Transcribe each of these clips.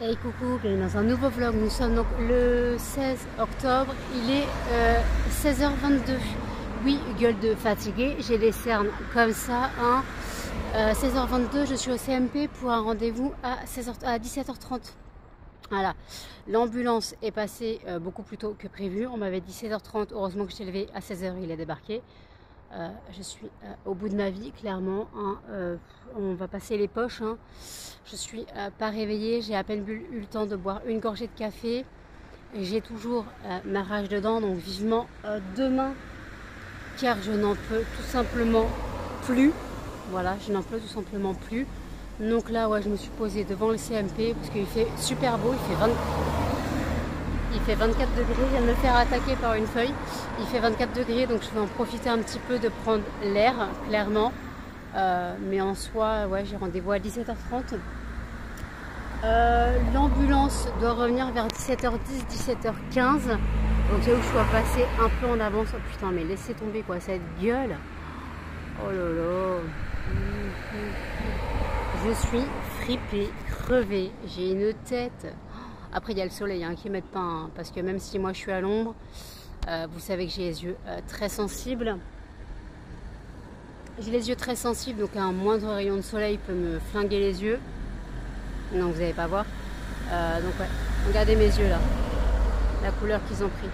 Hey coucou, bienvenue dans un nouveau vlog. Nous sommes donc le 16 octobre, il est 16h22. Oui, gueule de fatiguée, j'ai les cernes comme ça. 16h22, je suis au CMP pour un rendez-vous à 17h30. Voilà, l'ambulance est passée beaucoup plus tôt que prévu. On m'avait dit 16h30, heureusement que je t'ai levé à 16h, il est débarqué. Je suis au bout de ma vie, clairement. On va passer les poches. Je suis pas réveillée. J'ai à peine eu le temps de boire une gorgée de café. J'ai toujours ma rage dedans. Donc vivement demain, car je n'en peux tout simplement plus. Voilà, je n'en peux tout simplement plus. Donc là, ouais, je me suis posée devant le CMP parce qu'il fait super beau. Il fait 24 degrés, je viens de me faire attaquer par une feuille. Il fait 24 degrés, donc je vais en profiter un petit peu de prendre l'air, clairement. Mais en soi, ouais, j'ai rendez-vous à 17h30. L'ambulance doit revenir vers 17h10, 17h15. Donc c'est où je dois passer un peu en avance. Oh putain, mais laissez tomber quoi, cette gueule. Oh là là. Je suis fripée, crevée, j'ai une tête. Après, il y a le soleil qui m'aide pas, parce que même si moi je suis à l'ombre, vous savez que j'ai les yeux très sensibles. J'ai les yeux très sensibles, donc un moindre rayon de soleil peut me flinguer les yeux. Non, vous n'allez pas voir. Donc ouais, regardez mes yeux là, la couleur qu'ils ont pris.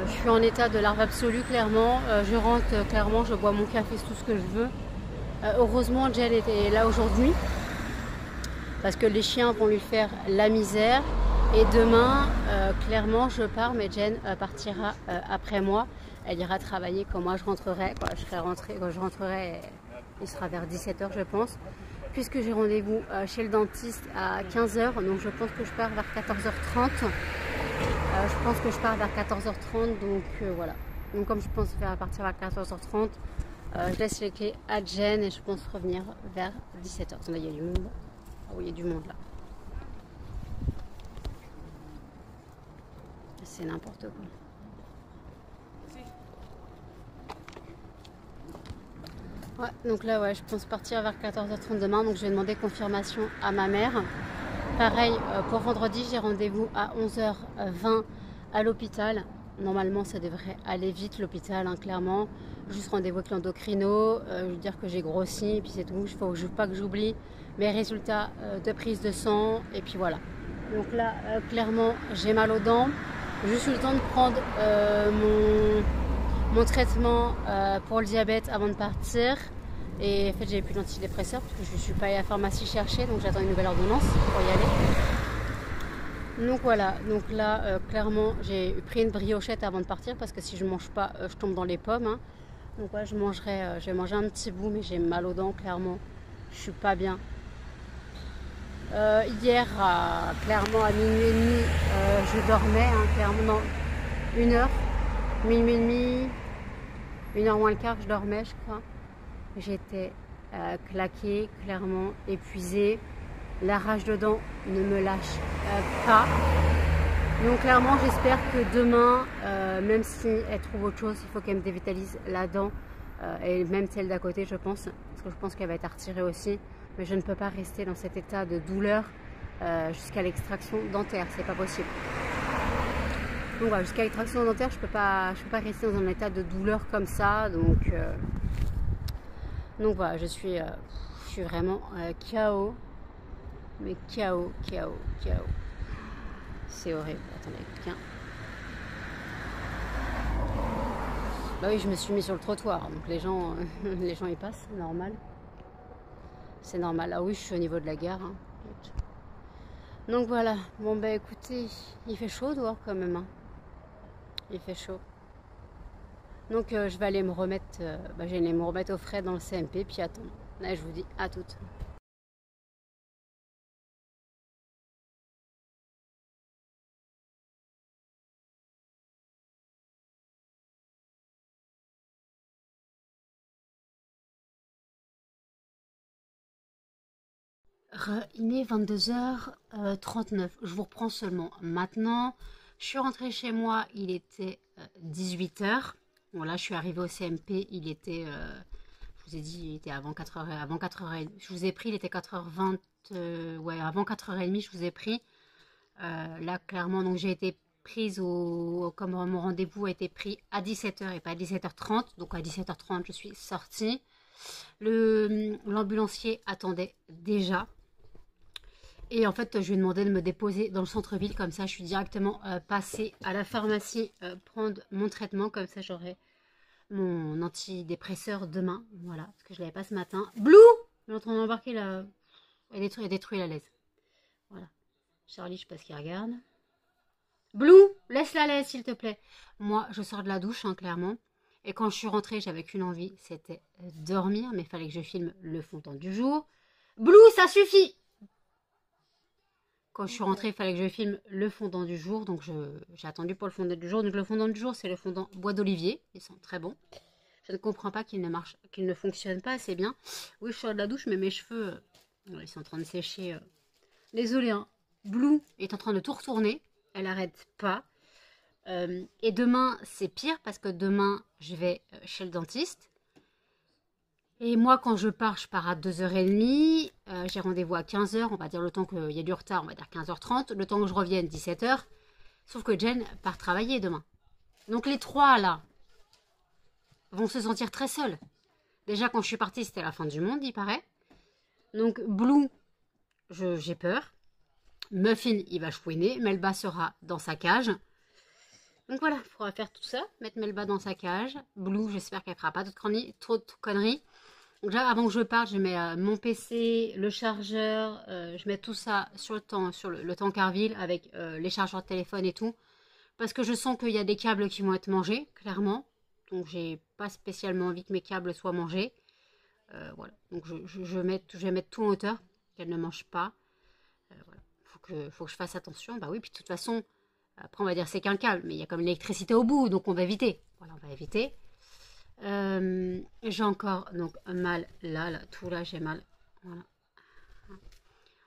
Je suis en état de larve absolue, clairement. Je rentre, clairement, je bois mon café, c'est tout ce que je veux. Heureusement, Jen était là aujourd'hui. Parce que les chiens vont lui faire la misère. Et demain, clairement, je pars, mais Jen partira après moi. Elle ira travailler quand moi je rentrerai. Quand je rentrerai, il sera vers 17h, je pense. Puisque j'ai rendez-vous chez le dentiste à 15h, donc je pense que je pars vers 14h30. Je pense que je pars vers 14h30, donc voilà. Donc comme je pense faire partir vers 14h30, je laisse les clés à Jen et je pense revenir vers 17h. Attendez, il y a du monde. Ah oui, il y a du monde là. C'est n'importe quoi. Ouais, donc là, ouais, je pense partir vers 14h30 demain. Donc je vais demander confirmation à ma mère. Pareil, pour vendredi, j'ai rendez-vous à 11h20 à l'hôpital. Normalement, ça devrait aller vite, l'hôpital, clairement. Juste rendez-vous avec l'endocrino. Je veux dire que j'ai grossi, et puis c'est tout. Il ne faut pas que j'oublie mes résultats de prise de sang. Et puis voilà. Donc là, clairement, j'ai mal aux dents. J'ai juste eu le temps de prendre mon traitement pour le diabète avant de partir. Et en fait, j'avais plus d'antidépresseurs parce que je ne suis pas allée à la pharmacie chercher. Donc j'attends une nouvelle ordonnance pour y aller. Donc voilà, donc là clairement j'ai pris une briochette avant de partir parce que si je mange pas je tombe dans les pommes. Donc ouais, je vais manger un petit bout, mais j'ai mal aux dents, clairement je suis pas bien. Hier clairement à minuit et demi je dormais, clairement non, 1h, minuit et demi, 1h moins le quart je dormais, je crois. J'étais claquée, clairement épuisée. La rage dedans ne me lâche pas. Donc clairement, j'espère que demain, même si elle trouve autre chose, il faut qu'elle me dévitalise la dent. Et même celle d'à côté, je pense. Parce que je pense qu'elle va être retirée aussi. Mais je ne peux pas rester dans cet état de douleur jusqu'à l'extraction dentaire. C'est pas possible. Donc voilà, jusqu'à l'extraction dentaire, je peux pas rester dans un état de douleur comme ça. Donc voilà, je suis vraiment KO. Mais KO. C'est horrible. Attendez, quelqu'un. Bah oui, je me suis mis sur le trottoir. Donc les gens y passent, c'est normal. C'est normal. Ah oui, je suis au niveau de la gare. Donc voilà. Bon bah écoutez, il fait chaud dehors quand même. Il fait chaud. Donc je vais aller me remettre, j'allais me remettre au frais dans le CMP. Puis attends. Là, je vous dis à toutes. Il est 22h39. Je vous reprends seulement maintenant. Je suis rentrée chez moi, il était 18h. Bon là, je suis arrivée au CMP, il était Je vous ai dit, il était avant 4h, avant 4h30. Je vous ai pris, il était 4h20. Ouais, avant 4h30, je vous ai pris. Là, clairement, donc j'ai été prise comme mon rendez-vous a été pris à 17h et pas à 17h30. Donc à 17h30, je suis sortie. L'ambulancier attendait déjà. Et en fait, je lui ai demandé de me déposer dans le centre-ville. Comme ça, je suis directement passée à la pharmacie prendre mon traitement. Comme ça, j'aurai mon antidépresseur demain. Voilà, parce que je ne l'avais pas ce matin. Blue, elle est en train d'embarquer la... Elle détruit la laisse. Voilà. Charlie, je sais pas ce qu'il regarde. Blue, laisse la laisse, s'il te plaît. Moi, je sors de la douche, hein, clairement. Et quand je suis rentrée, j'avais qu'une envie, c'était dormir. Mais il fallait que je filme le fondant du jour. Blue, ça suffit! Quand je suis rentrée, il fallait que je filme le fondant du jour. Donc, j'ai attendu pour le fondant du jour. Donc, le fondant du jour, c'est le fondant bois d'olivier. Ils sont très bons. Je ne comprends pas qu'il ne fonctionne pas assez bien. Oui, je sors de la douche, mais mes cheveux, ils sont en train de sécher. Désolée, hein. Blue est en train de tout retourner. Elle n'arrête pas. Et demain, c'est pire parce que demain, je vais chez le dentiste. Et moi, quand je pars à 2h30. J'ai rendez-vous à 15h. On va dire le temps qu'il y a du retard, on va dire 15h30. Le temps que je revienne, 17h. Sauf que Jen part travailler demain. Donc les trois, là, vont se sentir très seuls. Déjà, quand je suis partie, c'était la fin du monde, il paraît. Donc Blue, j'ai peur. Muffin, il va chouiner. Melba sera dans sa cage. Donc voilà, il faudra faire tout ça. Mettre Melba dans sa cage. Blue, j'espère qu'elle ne fera pas trop de conneries. Donc déjà, avant que je parte, je mets mon PC, le chargeur. Je mets tout ça sur le temps Carville avec les chargeurs de téléphone et tout. Parce que je sens qu'il y a des câbles qui vont être mangés, clairement. Donc j'ai pas spécialement envie que mes câbles soient mangés. Voilà. Donc je vais mettre tout en hauteur, qu'elle ne mange pas. Voilà. Faut que je fasse attention. Bah oui, puis de toute façon, après on va dire c'est qu'un câble, mais il y a comme l'électricité au bout, donc on va éviter. Voilà, on va éviter. J'ai encore donc mal là, tout là j'ai mal.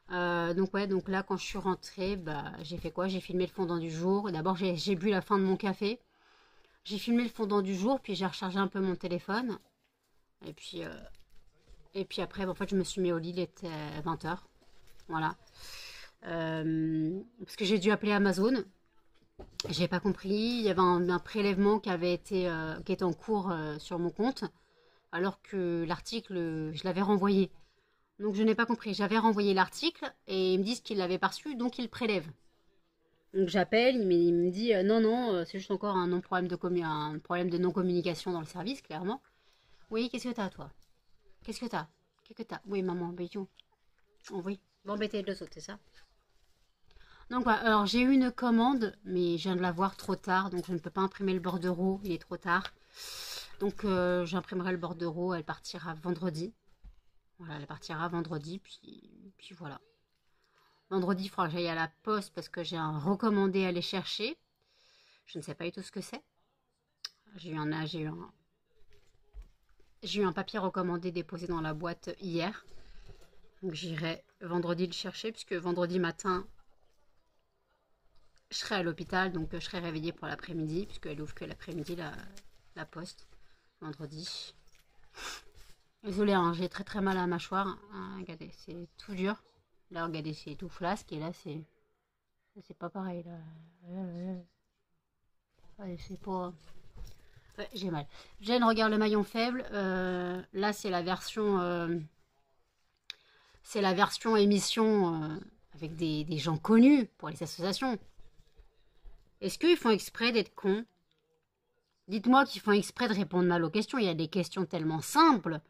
Voilà. Donc ouais, donc là quand je suis rentrée, bah j'ai fait quoi? J'ai filmé le fondant du jour. D'abord j'ai bu la fin de mon café. J'ai filmé le fondant du jour, puis j'ai rechargé un peu mon téléphone. Et puis après, en fait, je me suis mis au lit, il était 20h. Voilà. Parce que j'ai dû appeler Amazon. J'ai pas compris. Il y avait un prélèvement qui était en cours sur mon compte. Alors que l'article, je l'avais renvoyé. Donc je n'ai pas compris. J'avais renvoyé l'article et ils me disent qu'ils l'avaient pas reçu, donc ils le prélèvent. Donc j'appelle, il me dit non, c'est juste encore un problème de non-communication dans le service, clairement. Oui, qu'est-ce que t'as, toi? Qu'est-ce que t'as? Oui, maman, béton. Oh, oui, m'embêter de sauter, ça. Donc voilà, alors j'ai eu une commande, mais je viens de la voir trop tard, donc je ne peux pas imprimer le bordereau, il est trop tard. Donc j'imprimerai le bordereau, elle partira vendredi. Voilà, elle partira vendredi, puis voilà. Vendredi, il faudra que j'aille à la poste parce que j'ai un recommandé à aller chercher. Je ne sais pas du tout ce que c'est. J'ai eu un papier recommandé déposé dans la boîte hier. Donc j'irai vendredi le chercher puisque vendredi matin, je serai à l'hôpital. Donc je serai réveillée pour l'après-midi puisqu'elle ouvre que l'après-midi la poste. Vendredi. Désolée, hein, j'ai très très mal à la mâchoire. Hein, regardez, c'est tout dur. Là, regardez, c'est tout flasque et là, c'est pas pareil. Là, c'est pas... Ouais, j'ai mal. Jen regarde le maillon faible. Là, c'est la version émission avec des gens connus pour les associations. Est-ce qu'ils font exprès d'être cons? Dites-moi qu'ils font exprès de répondre mal aux questions. Il y a des questions tellement simples.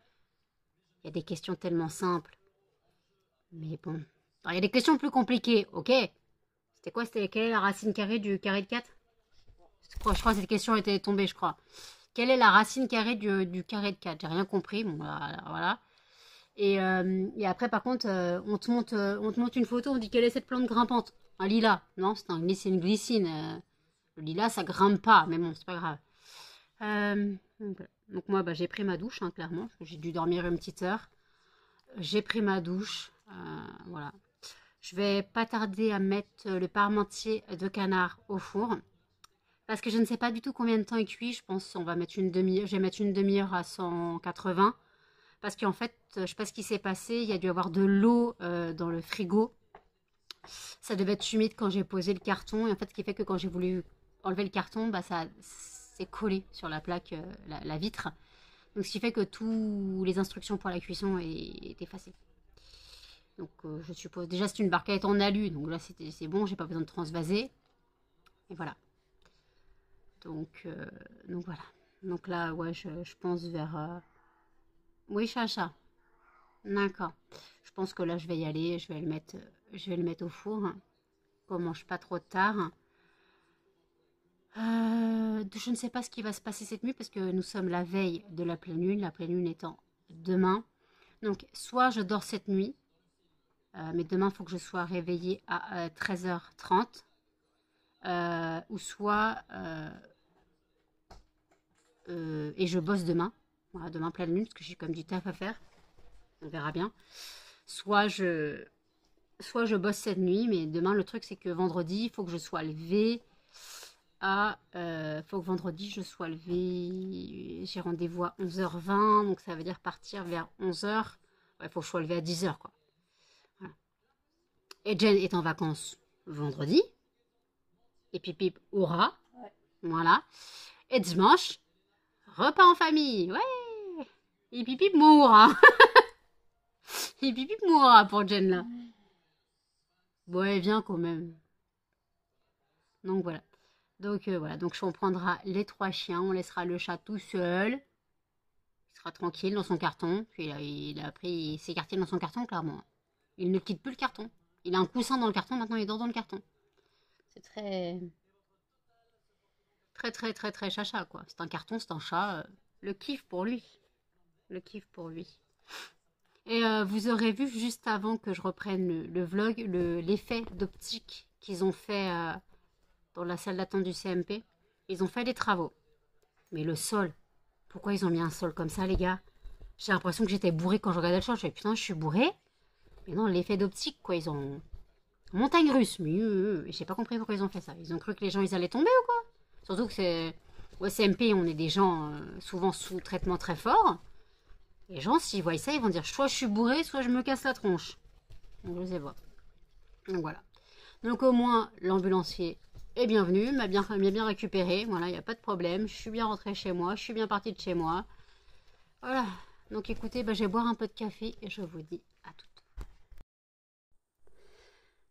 Mais bon. Alors, il y a des questions plus compliquées, ok. C'était quoi? Quelle est la racine carrée du carré de 4? Je crois que cette question était tombée, je crois. Quelle est la racine carrée du carré de 4? J'ai rien compris. Bon, voilà. Et après, par contre, on te montre une photo, on dit quelle est cette plante grimpante? Un lilas. Non, c'est une glycine. Le lilas, ça grimpe pas, mais bon, c'est pas grave. Donc moi, j'ai pris ma douche, hein, clairement. J'ai dû dormir une petite heure. J'ai pris ma douche. Voilà. Je vais pas tarder à mettre le parmentier de canard au four. Parce que je ne sais pas du tout combien de temps il cuit. Je pense qu'on va mettre une demi-heure. Je vais mettre une demi-heure à 180. Parce qu'en fait, je sais pas ce qui s'est passé, il y a dû avoir de l'eau dans le frigo. Ça devait être humide quand j'ai posé le carton. Et en fait, ce qui fait que quand j'ai voulu enlever le carton, bah, ça s'est collé sur la plaque, la vitre. Donc, ce qui fait que toutes les instructions pour la cuisson est effacées. Donc, je suppose... Déjà, c'est une barquette en alu. Donc là, c'est bon, j'ai pas besoin de transvaser. Et voilà. Donc voilà. Donc là, ouais, je pense vers... Oui, Chacha. D'accord. Je pense que là, je vais y aller. Je vais le mettre au four. Qu'on mange pas trop tard. Je ne sais pas ce qui va se passer cette nuit parce que nous sommes la veille de la pleine lune étant demain. Donc, soit je dors cette nuit, mais demain, il faut que je sois réveillée à 13h30, ou soit, et je bosse demain. Voilà, demain pleine lune parce que j'ai comme du taf à faire. On verra bien. Soit je bosse cette nuit, mais demain, le truc, c'est que vendredi, il faut que je sois levée faut que vendredi, je sois levée. J'ai rendez-vous à 11h20, donc ça veut dire partir vers 11h. Il faut que je sois levée à 10h, quoi. Voilà. Et Jen est en vacances vendredi. Et Pipip aura. Ouais. Voilà. Et dimanche, repas en famille. Ouais. Et Pipip mourra. Et Pipip mourra pour Jen, là. Bon, elle vient quand même. Donc voilà. Donc voilà, donc on prendra les 3 chiens, on laissera le chat tout seul. Il sera tranquille dans son carton. Puis il a pris ses quartiers dans son carton, clairement. Il ne quitte plus le carton. Il a un coussin dans le carton, maintenant il dort dans le carton. C'est très... Très très très très chacha, quoi. C'est un carton, c'est un chat. Le kiff pour lui. Le kiff pour lui. Et vous aurez vu juste avant que je reprenne le vlog, l'effet d'optique qu'ils ont fait... dans la salle d'attente du CMP, ils ont fait des travaux. Mais le sol, pourquoi ils ont mis un sol comme ça, les gars? J'ai l'impression que j'étais bourrée quand je regardais le sol. Je fais, putain, je suis bourrée. Mais non, l'effet d'optique, quoi. Ils ont... Montagne russe. Mais j'ai pas compris pourquoi ils ont fait ça. Ils ont cru que les gens, ils allaient tomber ou quoi? Surtout que c'est... Au CMP, on est des gens souvent sous traitement très fort. Les gens, s'ils voient ça, ils vont dire, soit je suis bourrée, soit je me casse la tronche. Donc, je sais pas. Donc, voilà. Donc, au moins, l'ambulancier... Et bienvenue, m'a bien récupéré, voilà, il n'y a pas de problème, je suis bien rentrée chez moi, je suis bien partie de chez moi. Voilà, donc écoutez, je vais boire un peu de café et je vous dis à tout.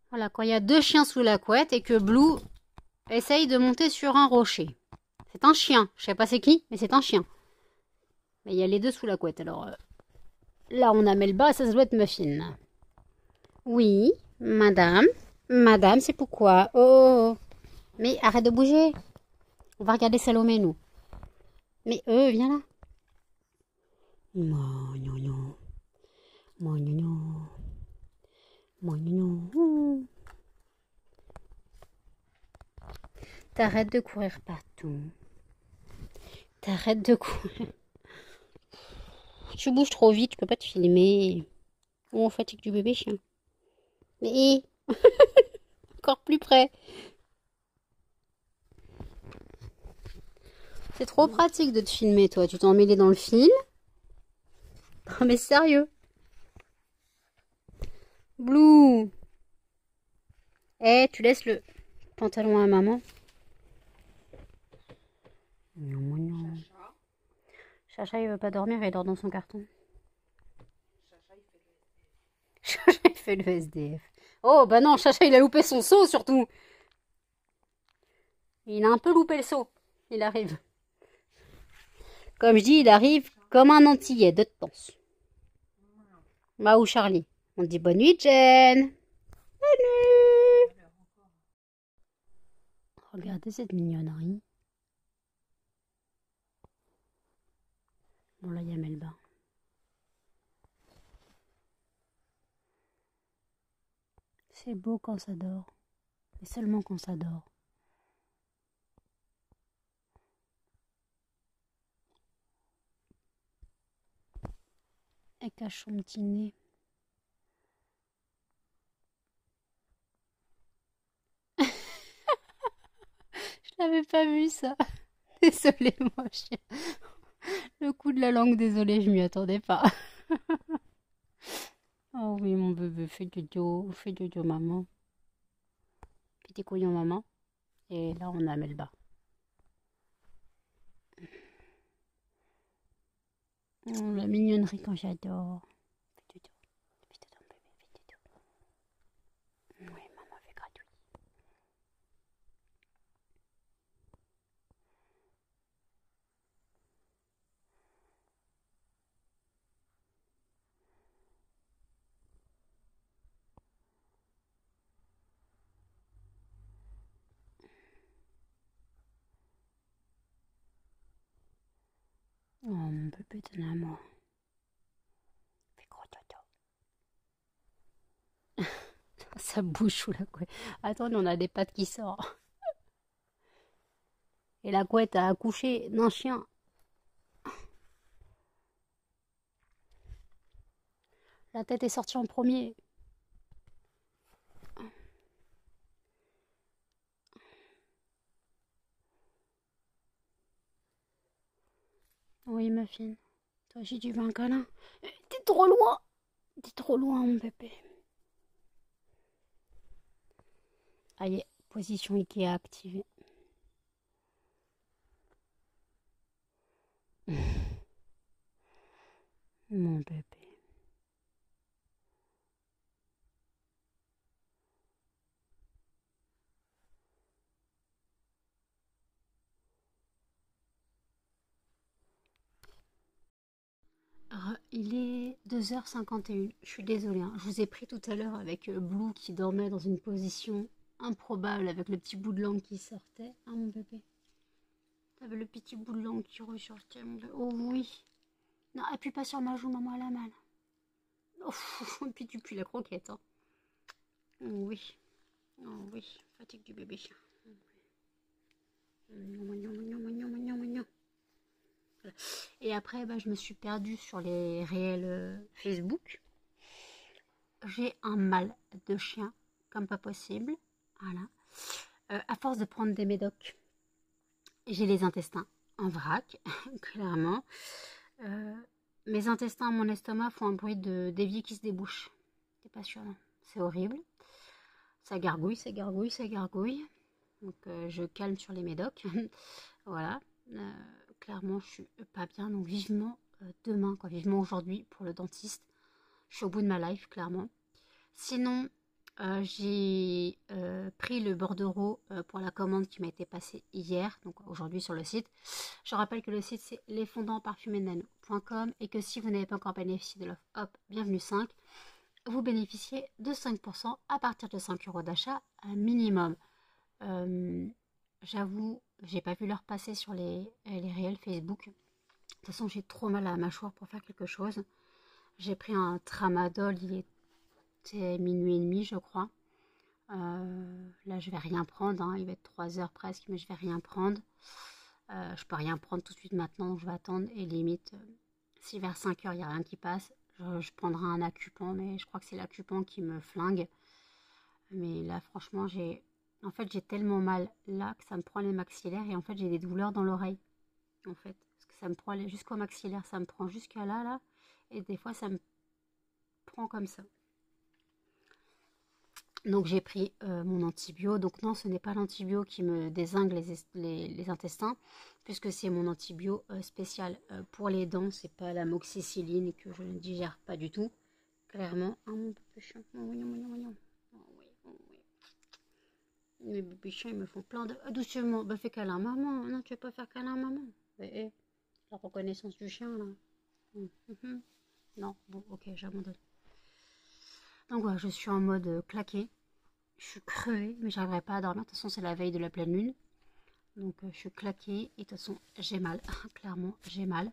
Voilà, quand il y a 2 chiens sous la couette et que Blue essaye de monter sur un rocher. C'est un chien, je sais pas c'est qui, mais c'est un chien. Mais il y a les 2 sous la couette, alors là on a Melba, ça doit être Muffin. Oui, madame, c'est pourquoi? Oh. Mais arrête de bouger. On va regarder Salomé, nous. Mais viens là. Mon gnognon. Mon gnognon. Mon gnognon. T'arrêtes de courir partout. T'arrêtes de courir. Tu bouges trop vite, je peux pas te filmer. Oh, on fatigue du bébé chien. Mais encore plus près. C'est trop pratique de te filmer, toi. Tu t'es emmêlé dans le film. Non, mais sérieux. Blue. Tu laisses le pantalon à maman. Non. Chacha, il veut pas dormir, il dort dans son carton. Chacha, il fait le SDF. Oh, bah non, Chacha, il a loupé son saut, surtout. Il a un peu loupé le saut. Il arrive. Comme je dis, il arrive comme un antillais de temps. Bah ou Charlie. On dit bonne nuit, Jen. Bonne nuit. Regardez cette mignonnerie. Bon, là, il y a Melba. C'est beau quand ça dort. Mais seulement quand ça dort. Elle cache son petit nez. Je n'avais pas vu ça. Désolée, mon chien. Le coup de la langue, désolée, je m'y attendais pas. Oh oui, mon bébé, fais dodo, maman. Fais tes couillons, maman. Et là, on a Melba. Oh, la mignonnerie quand j'adore. Fais dodo. Fais dodo, bébé, fais dodo. Oui, maman fait gratuit. Oh, mon bébé de maman. Fais gros dodo. Ça bouge sous la couette. Attendez, on a des pattes qui sortent. Et la couette a accouché d'un chien. La tête est sortie en premier. Oui, ma fille. Toi aussi, tu veux un câlin? T'es trop loin. T'es trop loin, mon bébé. Allez, position Ikea activée. Mon bébé. Il est 2h51. Je suis désolée, hein. Je vous ai pris tout à l'heure avec Blue qui dormait dans une position improbable avec le petit bout de langue qui sortait. Ah, mon bébé. T'avais le petit bout de langue qui ressortait, mon bébé. Oh oui. Non, appuie pas sur ma joue, maman, elle a mal. Oh, et puis tu pues la croquette, hein. Oh oui. Oh oui. Fatigue du bébé chien. Et après, bah, je me suis perdue sur les réels Facebook. J'ai un mal de chien comme pas possible. Voilà. À force de prendre des médocs, j'ai les intestins en vrac, clairement. Mes intestins, mon estomac font un bruit d'évier qui se débouche. C'est passionnant. C'est horrible. Ça gargouille, ça gargouille, ça gargouille. Donc je calme sur les médocs. Voilà. Clairement, je suis pas bien. Donc vivement demain, quoi. Vivement aujourd'hui pour le dentiste. Je suis au bout de ma life, clairement. Sinon, j'ai pris le bordereau pour la commande qui m'a été passée hier, donc aujourd'hui sur le site. Je rappelle que le site c'est lesfondantparfumésnano.com et que si vous n'avez pas encore bénéficié de l'offre Hop Bienvenue 5, vous bénéficiez de 5% à partir de 5 € d'achat minimum. J'avoue, j'ai pas vu l'heure passer sur les réels Facebook. De toute façon, j'ai trop mal à la mâchoire pour faire quelque chose. J'ai pris un tramadol, il était minuit et demi, je crois. Là, je vais rien prendre, hein. Il va être 3 heures presque, mais je vais rien prendre. Je peux rien prendre tout de suite maintenant, donc je vais attendre. Et limite, si vers 5 heures, il n'y a rien qui passe, je prendrai un Acupan, mais je crois que c'est l'Acupan qui me flingue. Mais là, franchement, en fait, j'ai tellement mal là que ça me prend les maxillaires et en fait, j'ai des douleurs dans l'oreille. En fait, parce que ça me prend jusqu'au maxillaire, ça me prend jusqu'à là, et des fois, ça me prend comme ça. Donc j'ai pris mon antibio. Donc non, ce n'est pas l'antibio qui me dézingue les intestins, puisque c'est mon antibio spécial pour les dents. C'est pas la moxicilline que je ne digère pas du tout. Clairement. Ah, mon bébé chien. Oh, mignon, mignon, mignon. Oh, oui, oh, oui. Mes bébés chiens, ils me font plein de... Ah, doucement, bah fais câlin, maman. Non, tu veux pas faire câlin, maman. La reconnaissance du chien, là. Non, bon, ok, j'abandonne. Donc voilà, je suis en mode claqué. Je suis crevée, mais j'arriverai pas à dormir. De toute façon, c'est la veille de la pleine lune. Donc, je suis claquée. Et de toute façon, j'ai mal. Clairement, j'ai mal.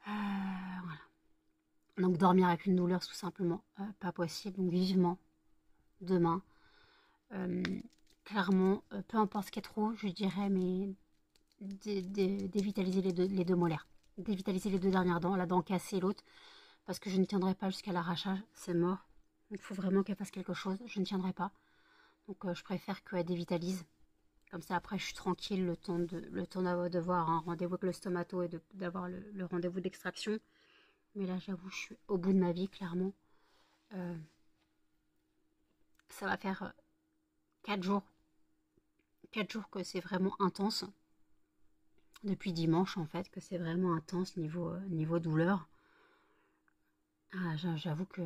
Voilà. Donc, dormir avec une douleur, tout simplement, pas possible. Donc, vivement, demain. Clairement, peu importe ce qui est trop, je dirais, mais dévitaliser les deux molaires. Dévitaliser les deux dernières dents, la dent cassée et l'autre. Parce que je ne tiendrai pas jusqu'à l'arrachage. C'est mort. Il faut vraiment qu'elle fasse quelque chose. Je ne tiendrai pas. Donc je préfère qu'elle dévitalise. Comme ça après je suis tranquille le temps de voir un rendez-vous avec le stomato et d'avoir le rendez-vous d'extraction. Mais là, j'avoue, je suis au bout de ma vie, clairement. Ça va faire 4 jours. 4 jours que c'est vraiment intense. Depuis dimanche, en fait, que c'est vraiment intense niveau douleur. Ah, j'avoue que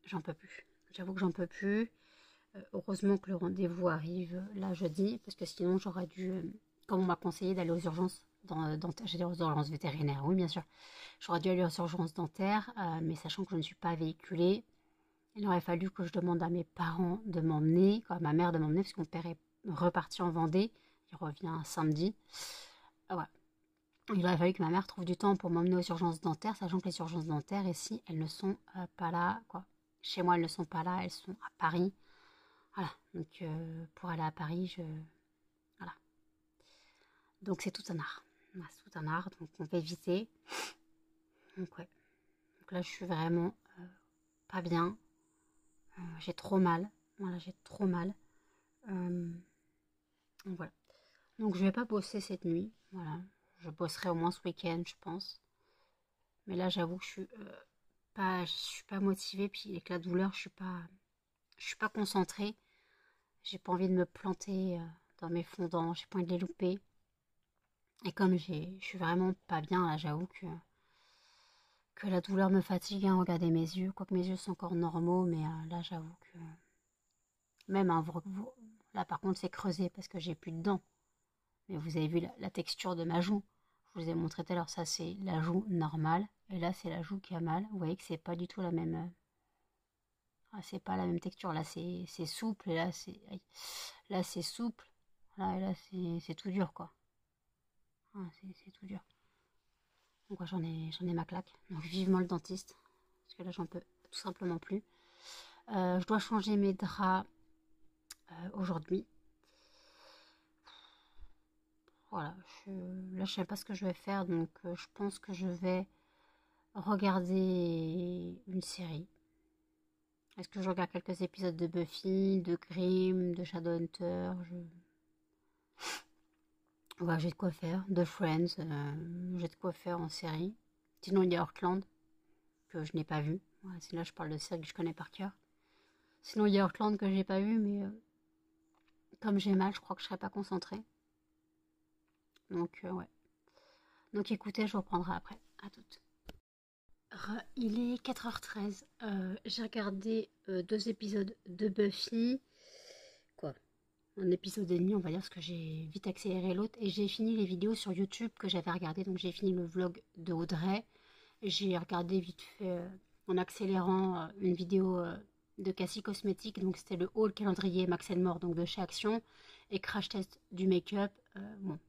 j'en peux plus. J'avoue que j'en peux plus. Heureusement que le rendez-vous arrive là jeudi, parce que sinon j'aurais dû, comme on m'a conseillé d'aller aux urgences j'allais aux urgences vétérinaires, oui bien sûr. J'aurais dû aller aux urgences dentaires, mais sachant que je ne suis pas véhiculée, il aurait fallu que je demande à mes parents de m'emmener, à ma mère de m'emmener, parce que mon père est reparti en Vendée, il revient samedi. Ouais. Il aurait fallu que ma mère trouve du temps pour m'emmener aux urgences dentaires, sachant que les urgences dentaires ici, elles ne sont pas là, quoi. Chez moi, elles ne sont pas là, elles sont à Paris. Voilà, donc pour aller à Paris, voilà. Donc c'est tout un art. Voilà, c'est tout un art, donc on va éviter. Donc ouais. Donc là, je suis vraiment pas bien. J'ai trop mal. Voilà, j'ai trop mal. Donc voilà. Donc je vais pas bosser cette nuit. Voilà. Je bosserai au moins ce week-end, je pense. Mais là, j'avoue que je suis pas motivée. Puis avec la douleur, je suis pas concentrée. J'ai pas envie de me planter dans mes fondants. J'ai pas envie de les louper. Et comme je suis vraiment pas bien, là, j'avoue que la douleur me fatigue à regarder mes yeux. Quoique mes yeux sont encore normaux, mais là, j'avoue que... Même, hein, là, par contre, c'est creusé parce que j'ai plus de dents. Mais vous avez vu la texture de ma joue. Je vous ai montré tout à l'heure, ça, c'est la joue normale. Et là, c'est la joue qui a mal. Vous voyez que c'est pas du tout la même... c'est pas la même texture. Là, c'est souple. Et là, c'est souple. Là, et là, c'est tout dur, quoi. C'est tout dur. Donc j'en ai ma claque. Donc vivement le dentiste. Parce que là j'en peux tout simplement plus. Je dois changer mes draps aujourd'hui. Voilà. Là je sais pas ce que je vais faire. Donc je pense que je vais regarder une série. Est-ce que je regarde quelques épisodes de Buffy, de Grimm, de Shadowhunter? Voilà, j'ai de quoi faire. De Friends, j'ai de quoi faire en série. Sinon il y a Heartland, que je n'ai pas vu. Voilà, là je parle de séries que je connais par cœur. Sinon il y a Heartland que j'ai pas vu, mais comme j'ai mal, je crois que je serai pas concentrée. Donc ouais. Donc écoutez, je vous reprendrai après. À toutes. Il est 4h13. J'ai regardé 2 épisodes de Buffy. Quoi, un épisode et demi, on va dire, parce que j'ai vite accéléré l'autre. Et j'ai fini les vidéos sur YouTube que j'avais regardées. Donc j'ai fini le vlog de Audrey. J'ai regardé vite fait, en accélérant, une vidéo de Cassie Cosmétiques. Donc c'était le haul calendrier Max More, donc de chez Action. Et crash test du make-up. Bon,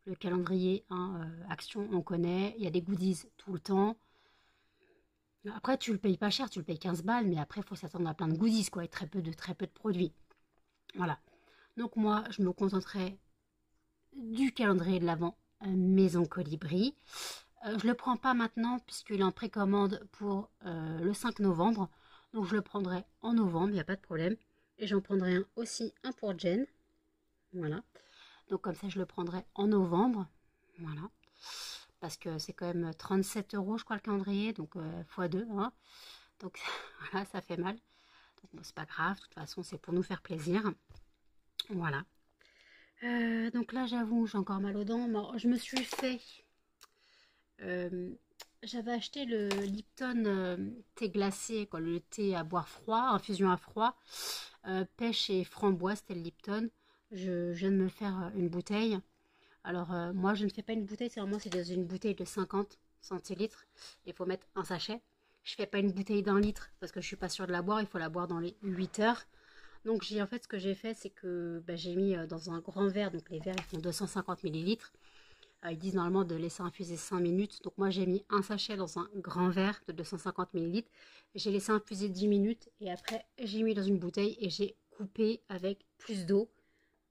le calendrier, hein, Action, on connaît. Il y a des goodies tout le temps. Après, tu le payes pas cher, tu le payes 15 balles, mais après, il faut s'attendre à plein de goodies, quoi, et très peu de produits. Voilà. Donc moi, je me contenterai du calendrier de l'Avent Maison Colibri. Je le prends pas maintenant, puisqu'il est en précommande pour le 5 novembre. Donc je le prendrai en novembre, il n'y a pas de problème. Et j'en prendrai aussi un pour Jen. Voilà. Donc comme ça, je le prendrai en novembre. Voilà. Parce que c'est quand même 37 €, je crois, le calendrier, donc x2, hein. Donc voilà, ça fait mal. Donc bon, c'est pas grave, de toute façon, c'est pour nous faire plaisir. Voilà. Donc là, j'avoue, j'ai encore mal aux dents. Bon, je me suis fait... j'avais acheté le Lipton thé glacé, quoi, le thé à boire froid, infusion à froid. Pêche et framboise, c'était le Lipton. Je viens de me faire une bouteille. Alors, moi, je ne fais pas une bouteille, c'est vraiment dans une bouteille de 50 centilitres. Il faut mettre un sachet. Je fais pas une bouteille d'1 litre parce que je suis pas sûre de la boire. Il faut la boire dans les 8 heures. Donc, en fait, ce que j'ai fait, c'est que j'ai mis dans un grand verre. Donc, les verres, ils font 250 millilitres. Ils disent normalement de laisser infuser 5 minutes. Donc, moi, j'ai mis un sachet dans un grand verre de 250 millilitres. J'ai laissé infuser 10 minutes. Et après, j'ai mis dans une bouteille et j'ai coupé avec plus d'eau.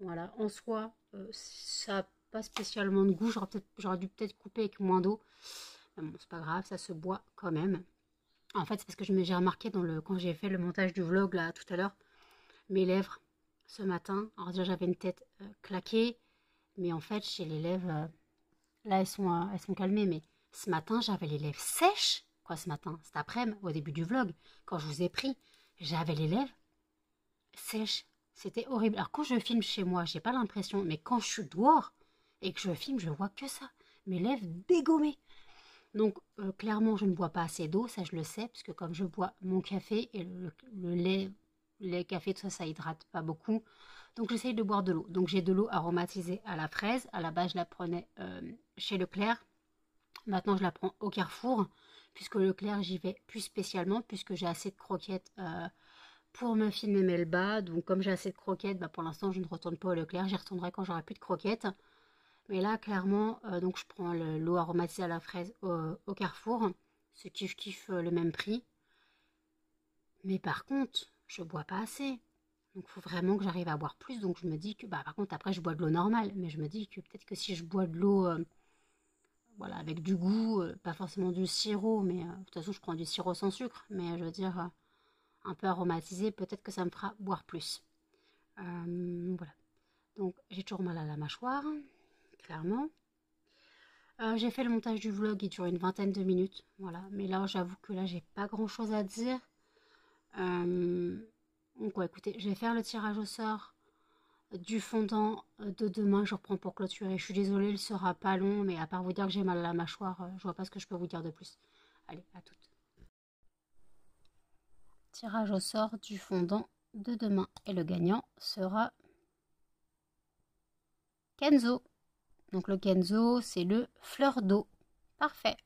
Voilà. En soi, ça pas spécialement de goût, j'aurais dû peut-être couper avec moins d'eau, mais bon, c'est pas grave, ça se boit quand même. En fait, c'est parce que j'ai remarqué quand j'ai fait le montage du vlog là tout à l'heure, mes lèvres ce matin, alors déjà j'avais une tête claquée, mais en fait chez les lèvres, là elles sont calmées, mais ce matin j'avais les lèvres sèches, Quoi ce matin? Cet après-midi, au début du vlog, quand je vous ai pris, j'avais les lèvres sèches. C'était horrible. Alors quand je filme chez moi, j'ai pas l'impression, mais quand je suis dehors et que je filme, je vois que ça. Mes lèvres dégommées. Donc clairement, je ne bois pas assez d'eau, ça je le sais, puisque comme je bois mon café et le lait, les cafés, tout ça, ça hydrate pas beaucoup. Donc j'essaye de boire de l'eau. Donc j'ai de l'eau aromatisée à la fraise. À la base, je la prenais chez Leclerc. Maintenant, je la prends au Carrefour, puisque Leclerc, j'y vais plus spécialement, puisque j'ai assez de croquettes pour me filmer Melba. Donc comme j'ai assez de croquettes, bah, pour l'instant, je ne retourne pas au Leclerc. J'y retournerai quand j'aurai plus de croquettes. Mais là, clairement, donc je prends l'eau aromatisée à la fraise au Carrefour, ce qui je kiffe le même prix. Mais par contre, je bois pas assez. Donc il faut vraiment que j'arrive à boire plus. Donc je me dis que, bah par contre, après, je bois de l'eau normale. Mais je me dis que peut-être que si je bois de l'eau, voilà, avec du goût, pas forcément du sirop, mais de toute façon, je prends du sirop sans sucre. Mais je veux dire, un peu aromatisé, peut-être que ça me fera boire plus. Voilà. Donc j'ai toujours mal à la mâchoire, clairement. J'ai fait le montage du vlog, il dure une vingtaine de minutes, voilà. Mais là, j'avoue que là, j'ai pas grand chose à dire. Donc, ouais, écoutez, je vais faire le tirage au sort du fondant de demain. Je reprends pour clôturer. Je suis désolée, il sera pas long, mais à part vous dire que j'ai mal à la mâchoire, je vois pas ce que je peux vous dire de plus. Allez, à toutes. Tirage au sort du fondant de demain. Et le gagnant sera Kenzo. Donc le Kenzo, c'est le fleur d'eau. Parfait.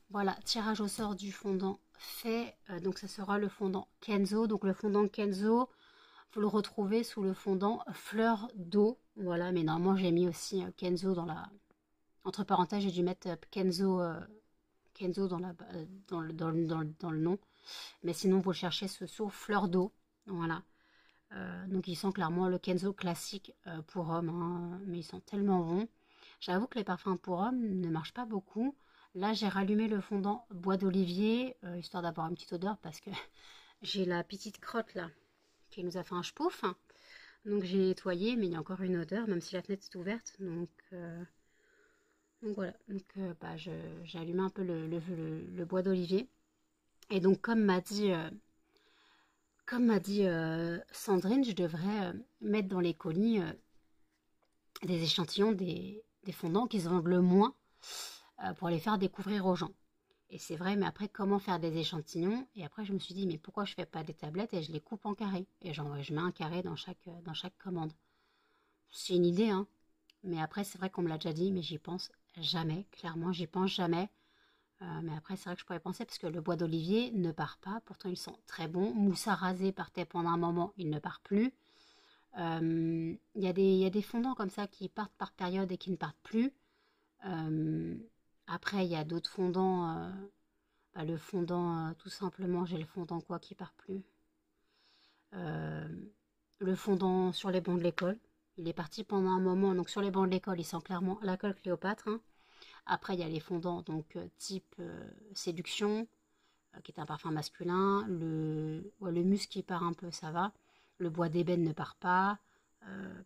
Voilà, tirage au sort du fondant fait. Donc ça sera le fondant Kenzo. Donc le fondant Kenzo, vous le retrouvez sous le fondant fleur d'eau. Voilà, mais normalement j'ai mis aussi Kenzo dans la... Entre parenthèses, j'ai dû mettre Kenzo, Kenzo dans, dans le nom. Mais sinon, vous le cherchez sous fleur d'eau. Voilà. Donc ils sont clairement le Kenzo classique pour homme, hein, mais ils sont tellement bons. J'avoue que les parfums pour hommes ne marchent pas beaucoup. Là, j'ai rallumé le fondant bois d'olivier, histoire d'avoir une petite odeur, parce que j'ai la petite crotte là, qui nous a fait un ch'pouf. Donc j'ai nettoyé, mais il y a encore une odeur, même si la fenêtre est ouverte. Donc voilà, donc bah, j'ai allumé un peu le bois d'olivier. Et donc comme m'a dit... Sandrine, je devrais mettre dans les colis des échantillons des fondants qui se vendent le moins pour les faire découvrir aux gens. Et c'est vrai, mais après, comment faire des échantillons? Et après, je me suis dit, mais pourquoi je fais pas des tablettes et je les coupe en carrés? Et genre, je mets un carré dans chaque commande. C'est une idée, hein. Mais après, c'est vrai qu'on me l'a déjà dit, mais j'y pense jamais. Clairement, j'y pense jamais. Mais après, c'est vrai que je pourrais penser, parce que le bois d'olivier ne part pas. Pourtant, ils sont très bons. Moussa rasé partait pendant un moment, il ne part plus. Il y a des fondants comme ça qui partent par période et qui ne partent plus. Après, il y a d'autres fondants. Bah, le fondant, tout simplement, j'ai le fondant quoi qui part plus. Le fondant sur les bancs de l'école. Il est parti pendant un moment. Donc sur les bancs de l'école, il sent clairement la colle Cléopâtre. Hein. Après, il y a les fondants donc type séduction, qui est un parfum masculin. Le musc qui part un peu, ça va. Le bois d'ébène ne part pas.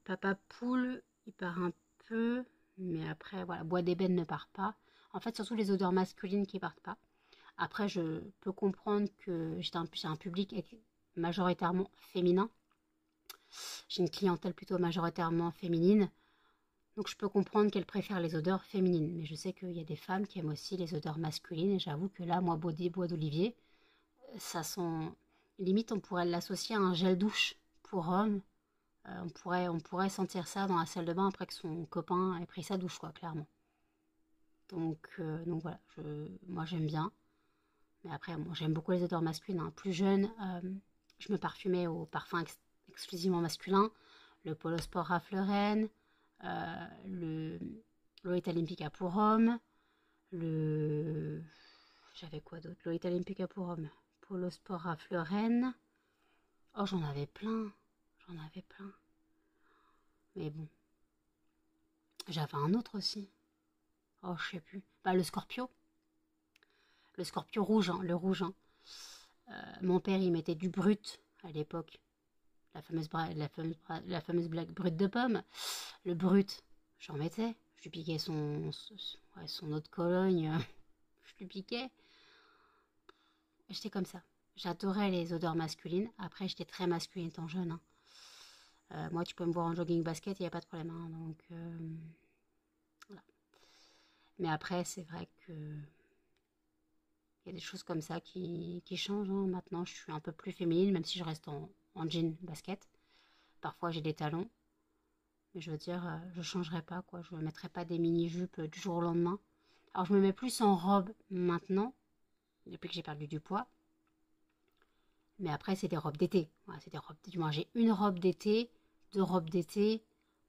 Papa poule, il part un peu. Mais après, voilà, bois d'ébène ne part pas. En fait, surtout les odeurs masculines qui partent pas. Après, je peux comprendre que j'ai un public majoritairement féminin. J'ai une clientèle plutôt majoritairement féminine. Donc je peux comprendre qu'elle préfère les odeurs féminines. Mais je sais qu'il y a des femmes qui aiment aussi les odeurs masculines. Et j'avoue que là, moi, bois d'olivier, ça sent... Limite, on pourrait l'associer à un gel douche pour homme. On pourrait sentir ça dans la salle de bain après que son copain ait pris sa douche, quoi, clairement. Donc voilà, moi j'aime bien. Mais après, moi j'aime beaucoup les odeurs masculines. Hein. Plus jeune, je me parfumais au parfum exclusivement masculin. Le Polo Sport Ralph Lauren, le Lolita Olympica pour homme, j'avais quoi d'autre? Lolita Olympica pour homme, Polo Sport Ralph Lauren. Oh, j'en avais plein. Mais bon. J'avais un autre aussi. Oh, je sais plus. Bah, le Scorpio. Le Scorpio rouge, hein, le rouge. Hein. Mon père, il mettait du brut à l'époque. La fameuse blague brute de pomme. Le brut, j'en mettais. Je lui piquais son eau de Cologne. je lui piquais. J'étais comme ça. J'adorais les odeurs masculines. Après, j'étais très masculine étant jeune. Hein. Moi, tu peux me voir en jogging basket, il n'y a pas de problème. Hein, donc, voilà. Mais après, c'est vrai que il y a des choses comme ça qui changent. Hein. Maintenant, je suis un peu plus féminine, même si je reste en jean basket. Parfois, j'ai des talons. Mais je veux dire, je ne changerai pas, quoi. Je ne mettrai pas des mini-jupes du jour au lendemain. Alors, je me mets plus en robe maintenant, depuis que j'ai perdu du poids. Mais après, c'est des robes d'été. Voilà, c'est des robes. Du moins, j'ai une robe d'été, 2 robes d'été.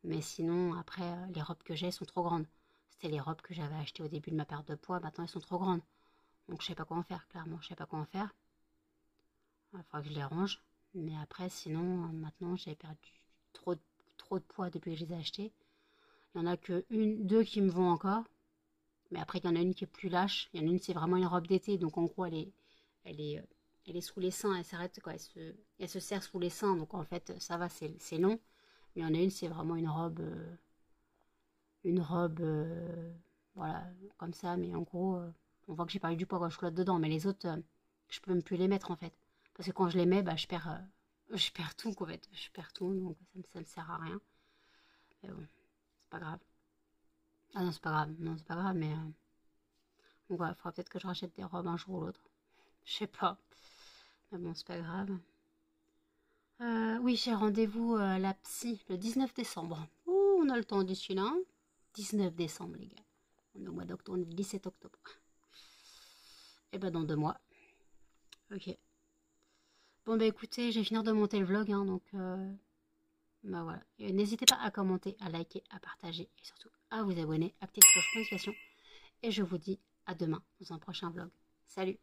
Mais sinon, après, les robes que j'ai sont trop grandes. C'était les robes que j'avais achetées au début de ma perte de poids. Maintenant, elles sont trop grandes. Donc, je sais pas quoi en faire, clairement. Je sais pas quoi en faire. Il faudra que je les range. Mais après, sinon, maintenant, j'ai perdu trop de poids depuis que je les ai achetées. Il y en a que deux qui me vont encore. Mais après, il y en a une qui est plus lâche. Il y en a une, c'est vraiment une robe d'été. Donc, en gros, elle est sous les seins. Elle s'arrête, quoi. Elle se serre sous les seins. Donc, en fait, ça va, c'est long. Mais il y en a une, c'est vraiment une robe... voilà, comme ça. Mais en gros, on voit que j'ai perdu du poids quand je flotte dedans. Mais les autres, je peux même plus les mettre, en fait. Parce que quand je les mets, bah, je perds tout, en fait. Je perds tout, donc ça me sert à rien. Mais bon, c'est pas grave. Ah non, c'est pas grave. Non, c'est pas grave, mais... donc voilà, il faudra peut-être que je rachète des robes un jour ou l'autre. Je sais pas. Mais bon, c'est pas grave. Oui, j'ai rendez-vous à la psy le 19 décembre. Ouh, on a le temps d'ici là. 19 décembre, les gars. On est au mois d'octobre, on est le 17 octobre. Et ben dans 2 mois. Ok. Bon bah écoutez, je vais finir de monter le vlog, hein, donc bah voilà. N'hésitez pas à commenter, à liker, à partager et surtout à vous abonner, à activer la cloche de notification. Et je vous dis à demain dans un prochain vlog. Salut!